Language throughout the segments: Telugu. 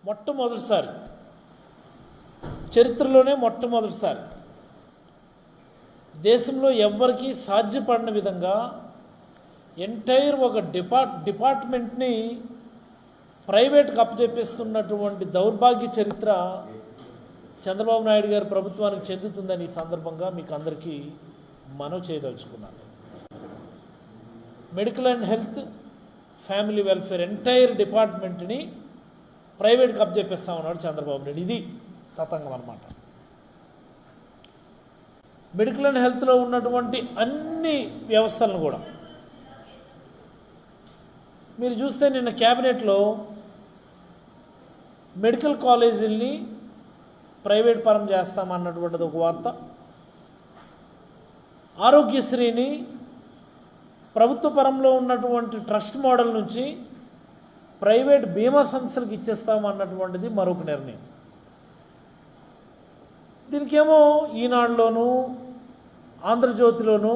మొట్టమొదటిసారి చరిత్రలోనే మొట్టమొదటిసారి దేశంలో ఎవ్వరికీ సాధ్యపడిన విధంగా ఎంటైర్ ఒక డిపార్ట్మెంట్ని ప్రైవేట్కి అప్పచెప్పేస్తున్నటువంటి దౌర్భాగ్య చరిత్ర చంద్రబాబు నాయుడు గారి ప్రభుత్వానికి చెందుతుందని ఈ సందర్భంగా మీకు అందరికీ మనవి చేయదలుచుకున్నాను. Medical and health, family welfare entire డిపార్ట్మెంట్ని ప్రైవేట్కి అప్పచెప్పేస్తా ఉన్నాడు చంద్రబాబు నాయుడు. ఇది తతంగం అన్నమాట. మెడికల్ అండ్ హెల్త్లో ఉన్నటువంటి అన్ని వ్యవస్థలను కూడా మీరు చూస్తే నిన్న క్యాబినెట్లో మెడికల్ కాలేజీల్ని ప్రైవేట్ పరం చేస్తామన్నటువంటిది ఒక వార్త, ఆరోగ్యశ్రీని ప్రభుత్వ పరంలో ఉన్నటువంటి ట్రస్ట్ మోడల్ నుంచి ప్రైవేట్ బీమా సంస్థలకు ఇచ్చేస్తామన్నటువంటిది మరొక నిర్ణయం. దీనికేమో ఈనాడులోనూ ఆంధ్రజ్యోతిలోనూ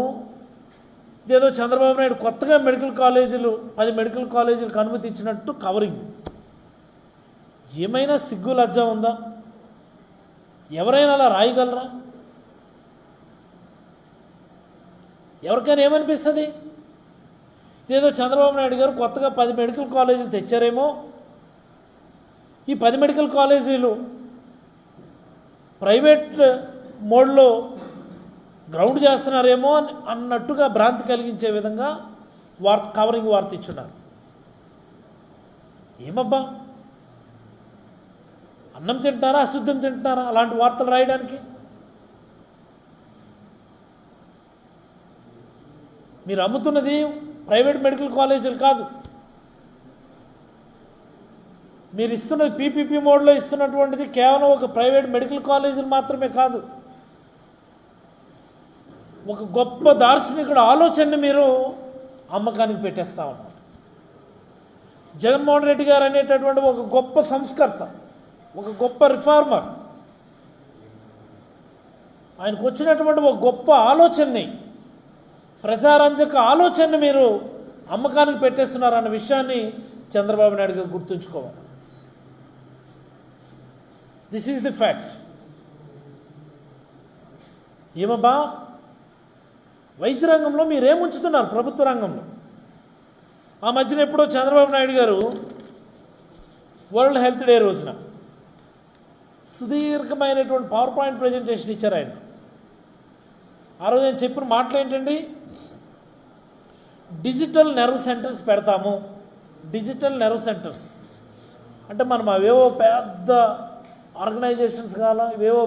ఇదేదో చంద్రబాబు నాయుడు కొత్తగా 10 మెడికల్ కాలేజీలకు అనుమతి ఇచ్చినట్టు కవరింగ్. ఏమైనా సిగ్గు లజ్జ ఉందా? ఎవరైనా అలా రాయగలరా? ఎవరికైనా ఏమనిపిస్తుంది? ఇదేదో చంద్రబాబు నాయుడు గారు కొత్తగా 10 మెడికల్ కాలేజీలు తెచ్చారేమో, ఈ 10 మెడికల్ కాలేజీలు ప్రైవేట్ మోడ్లో గ్రౌండ్ చేస్తున్నారేమో అన్నట్టుగా భ్రాంతి కలిగించే విధంగా కవరింగ్ వార్త ఇచ్చున్నారు. ఏమబ్బా, అన్నం తింటున్నారా, అశుద్ధం తింటున్నారా అలాంటి వార్తలు రాయడానికి? మీరు అమ్ముతున్నది ప్రైవేట్ మెడికల్ కాలేజీలు కాదు, మీరు ఇస్తున్నది పీపీపీ మోడ్లో ఇస్తున్నటువంటిది కేవలం ఒక ప్రైవేట్ మెడికల్ కాలేజీలు మాత్రమే కాదు, ఒక గొప్ప దార్శనికుడు ఆలోచనని మీరు అమ్మకానికి పెట్టేస్తా ఉన్నారు. జగన్మోహన్ రెడ్డి గారు అనేటటువంటి ఒక గొప్ప సంస్కర్త, ఒక గొప్ప రిఫార్మర్, ఆయనకు వచ్చినటువంటి ఒక గొప్ప ఆలోచనని, ప్రజారంజక ఆలోచనని మీరు అమ్మకానికి పెట్టేస్తున్నారు అన్న విషయాన్ని చంద్రబాబు నాయుడు గారు గుర్తుంచుకోవాలి. This is the fact. ఏమబ్బా, వైద్య రంగంలో మీరేముంచుతున్నారు? ప్రభుత్వ రంగంలో ఆ మధ్యన ఎప్పుడో చంద్రబాబు నాయుడు గారు వరల్డ్ హెల్త్ డే రోజున సుదీర్ఘమైనటువంటి పవర్ పాయింట్ ప్రజెంటేషన్ ఇచ్చారు ఆయన. ఆ రోజు ఆయన చెప్పిన మాటలు ఏంటండి? డిజిటల్ నెర్వ్ సెంటర్స్ పెడతాము. డిజిటల్ నెర్వ్ సెంటర్స్ అంటే మనం అవేవో పెద్ద ఆర్గనైజేషన్స్ కావాలా, ఇవేవో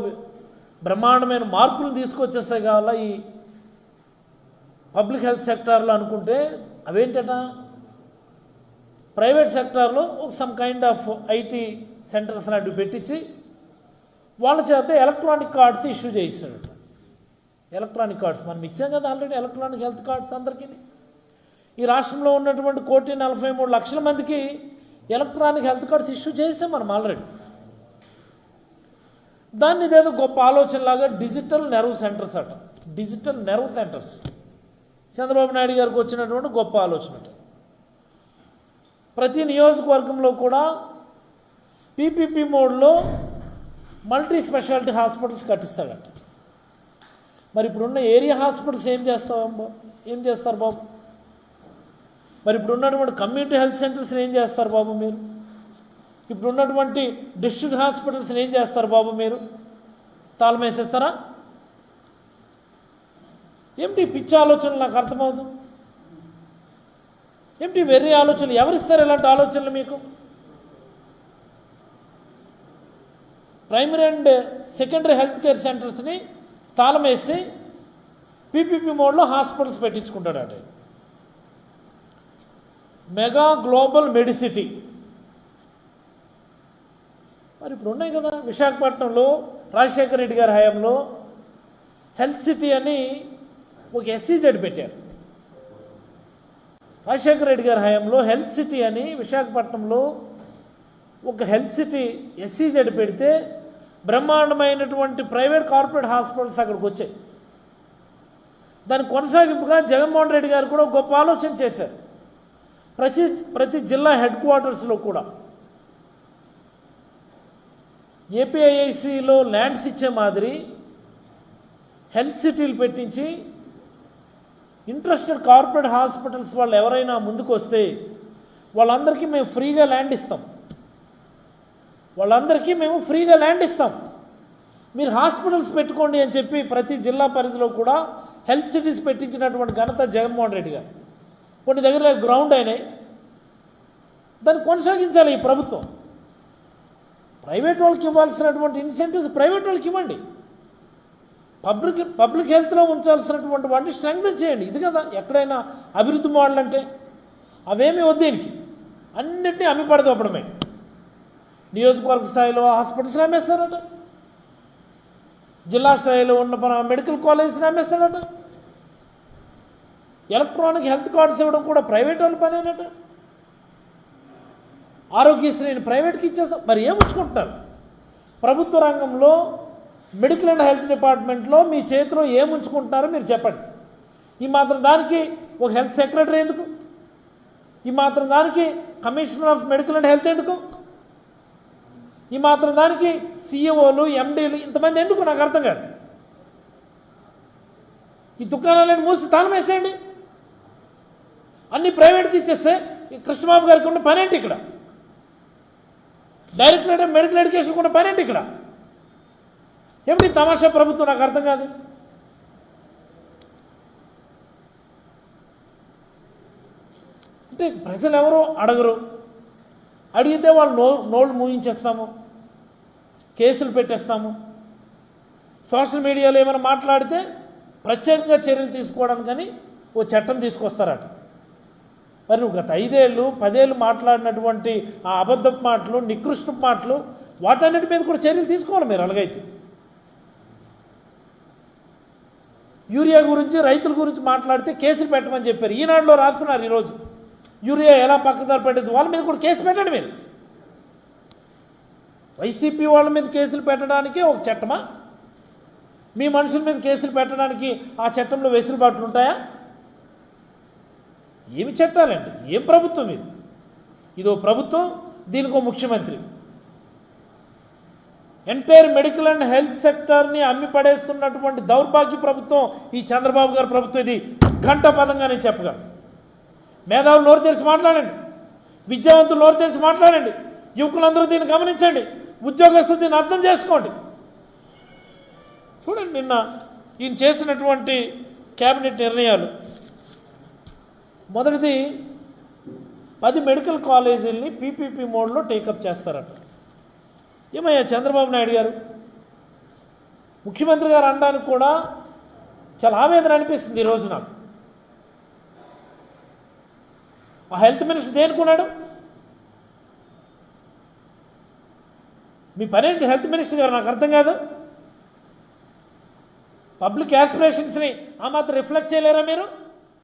బ్రహ్మాండమైన మార్పులు తీసుకొచ్చేస్తాయి కావాలా ఈ పబ్లిక్ హెల్త్ సెక్టార్లో అనుకుంటే, అవేంటట ప్రైవేట్ సెక్టార్లో some kind of IT centres లాంటివి పెట్టించి వాళ్ళ చేత ఎలక్ట్రానిక్ కార్డ్స్ ఇష్యూ చేయిస్తాడట. ఎలక్ట్రానిక్ కార్డ్స్ మనం ఇచ్చాం కదా ఆల్రెడీ, ఎలక్ట్రానిక్ హెల్త్ కార్డ్స్ అందరికీ. ఈ రాష్ట్రంలో ఉన్నటువంటి 1,43,00,000 మందికి ఎలక్ట్రానిక్ హెల్త్ కార్డ్స్ ఇష్యూ చేసాం మనం ఆల్రెడీ. దాన్ని ఇదేదో గొప్ప ఆలోచనలాగా డిజిటల్ నెర్వ్ సెంటర్స్ అట. Digital nerve centres Chandrababu Naidu గారికి వచ్చినటువంటి గొప్ప ఆలోచన. ప్రతి నియోజకవర్గంలో కూడా పీపీపీ మోడ్లో మల్టీ స్పెషాలిటీ హాస్పిటల్స్ కట్టిస్తాడట. మరి ఇప్పుడున్న ఏరియా హాస్పిటల్స్ ఏం చేస్తారు బాబు? మరి ఇప్పుడు ఉన్నటువంటి కమ్యూనిటీ హెల్త్ సెంటర్స్ని ఏం చేస్తారు బాబు మీరు? ఇప్పుడు ఉన్నటువంటి డిస్ట్రిక్ట్ హాస్పిటల్స్ని ఏం చేస్తారు బాబు మీరు? తాళం వేసేస్తారా? ఏమిటి పిచ్చి ఆలోచనలు? నాకు అర్థమవుతుంది. ఏమిటి వెర్రి ఆలోచనలు? ఎవరిస్తారు ఇలాంటి ఆలోచనలు మీకు? Primary and secondary health care సెంటర్స్ని తాళం వేసి పీపీపీ మోడ్లో హాస్పిటల్స్ పెట్టించుకుంటాడట. మెగా గ్లోబల్ మెడిసిటీ మరి ఇప్పుడు ఉన్నాయి కదా. విశాఖపట్నంలో రాజశేఖర రెడ్డి గారి హయాంలో హెల్త్ సిటీ అని ఒక ఎస్సీజెడ్ పెట్టారు. రాజశేఖర రెడ్డి గారి హయాంలో హెల్త్ సిటీ అని విశాఖపట్నంలో ఒక హెల్త్ సిటీ ఎస్సీజెడ్ పెడితే బ్రహ్మాండమైనటువంటి ప్రైవేట్ కార్పొరేట్ హాస్పిటల్స్ అక్కడికి వచ్చాయి. దాని కొనసాగింపుగా జగన్మోహన్ రెడ్డి గారు కూడా గొప్ప ఆలోచన చేశారు. ప్రతి జిల్లా హెడ్ క్వార్టర్స్లో కూడా ఏపీఐఐసిలో ల్యాండ్స్ ఇచ్చే మాదిరి హెల్త్ సిటీలు పెట్టించి ఇంట్రెస్టెడ్ కార్పొరేట్ హాస్పిటల్స్ వాళ్ళు ఎవరైనా ముందుకు వస్తే వాళ్ళందరికీ మేము ఫ్రీగా ల్యాండ్ ఇస్తాం, వాళ్ళందరికీ మేము ఫ్రీగా ల్యాండ్ ఇస్తాం, మీరు హాస్పిటల్స్ పెట్టుకోండి అని చెప్పి ప్రతి జిల్లా పరిధిలో కూడా హెల్త్ సిటీస్ పెట్టించినటువంటి ఘనత జగన్మోహన్ రెడ్డి గారు. కొన్ని దగ్గర గ్రౌండ్ అయినాయి, దాన్ని కొనసాగించాలి ఈ ప్రభుత్వం. ప్రైవేట్ వాళ్ళకి ఇవ్వాల్సినటువంటి ఇన్సెంటివ్స్ ప్రైవేట్ వాళ్ళకి ఇవ్వండి, పబ్లిక్ హెల్త్లో ఉంచాల్సినటువంటి వాటిని స్ట్రెంగ్తన్ చేయండి. ఇది కదా ఎక్కడైనా అభివృద్ధి మోడల్ అంటే. అవేమీ వద్దు, దీనికి అన్నింటినీ అమ్మి పడదోపడమే. నియోజకవర్గ స్థాయిలో హాస్పిటల్స్ని అమ్మేస్తారట, జిల్లా స్థాయిలో ఉన్న మెడికల్ కాలేజ్ని అమ్మేస్తాడట, ఎలక్ట్రానిక్ హెల్త్ కార్డ్స్ ఇవ్వడం కూడా ప్రైవేట్ వాళ్ళ పనేనట, ఆరోగ్యశ్రీని ప్రైవేట్కి ఇచ్చేస్తాం. మరి ఏం ఉంచుకుంటున్నారు? ప్రభుత్వ రంగంలో మెడికల్ అండ్ హెల్త్ డిపార్ట్మెంట్లో మీ చేతిలో ఏం ఉంచుకుంటున్నారో మీరు చెప్పండి. ఈ మాత్రం దానికి ఒక హెల్త్ సెక్రటరీ ఎందుకు? ఈ మాత్రం దానికి commissioner of medical and health ఎందుకు? ఈ మాత్రం దానికి సిఇఓలు, ఎండీలు ఇంతమంది ఎందుకు? నాకు అర్థం కాదు. ఈ దుకాణాలను మూసి తాళం వేసేయండి, అన్ని ప్రైవేట్కి ఇచ్చేస్తే కృష్ణబాబు గారికి ఉన్న పనేంటి ఇక్కడ? డైరెక్టరేట్ ఆఫ్ మెడికల్ ఎడ్యుకేషన్ ఉన్న పనేంటి ఇక్కడ? ఏమిటి తమాషా ప్రభుత్వం? నాకు అర్థం కాదు. అంటే ప్రజలు ఎవరో అడగరు, అడిగితే వాళ్ళు నోళ్ళు మూయించేస్తాము, కేసులు పెట్టేస్తాము. సోషల్ మీడియాలో ఏమైనా మాట్లాడితే ప్రత్యేకంగా చర్యలు తీసుకోవడానికని ఓ చట్టం తీసుకొస్తారట. మరి నువ్వు గత 5 ఏళ్ళు 10 ఏళ్ళు మాట్లాడినటువంటి ఆ అబద్ధపు మాటలు, నికృష్టపు మాటలు, వాటన్నిటి మీద కూడా చర్యలు తీసుకోవాలి మీరు. అలాగైతే యూరియా గురించి, రైతుల గురించి మాట్లాడితే కేసులు పెట్టమని చెప్పారు. ఈనాడులో రాస్తున్నారు ఈరోజు యూరియా ఎలా పక్కదారి పెట్టేది, వాళ్ళ మీద కూడా కేసు పెట్టండి మీరు. వైసీపీ వాళ్ళ మీద కేసులు పెట్టడానికి ఒక చట్టమా? మీ మనుషుల మీద కేసులు పెట్టడానికి ఆ చట్టంలో వెసులుబాట్లు ఉంటాయా? ఏమి చట్టాలండి? ఏం ప్రభుత్వం ఇది? ఇదో ప్రభుత్వం, దీనికో ముఖ్యమంత్రి. ఎంటైర్ మెడికల్ అండ్ హెల్త్ సెక్టర్ని అమ్మి పడేస్తున్నటువంటి దౌర్భాగ్య ప్రభుత్వం ఈ చంద్రబాబు గారి ప్రభుత్వం. ఇది ఘంటాపదంగా నేను చెప్పగలను. మేధావులు నోరు తెరిచి మాట్లాడండి, విద్యావంతులు నోరు తెరిచి మాట్లాడండి, యువకులందరూ దీన్ని గమనించండి, ఉద్యోగస్తులు దీన్ని అర్థం చేసుకోండి. చూడండి నిన్న ఈయన చేసినటువంటి క్యాబినెట్ నిర్ణయాలు. మొదటిది 10 మెడికల్ కాలేజీలని పీపీపీ మోడ్లో టేకప్ చేస్తారట. ఏమయ్యా చంద్రబాబు నాయుడు గారు, ముఖ్యమంత్రి గారు అనడానికి కూడా చాలా ఆవేదన అనిపిస్తుంది ఈరోజు నాకు. ఆ హెల్త్ మినిస్టర్ దేనికున్నాడు? మీ పనేంటి హెల్త్ మినిస్టర్ గారు? నాకు అర్థం కాదు. పబ్లిక్ యాస్పిరేషన్స్ని ఆ మాత్రం రిఫ్లెక్ట్ చేయలేరా మీరు?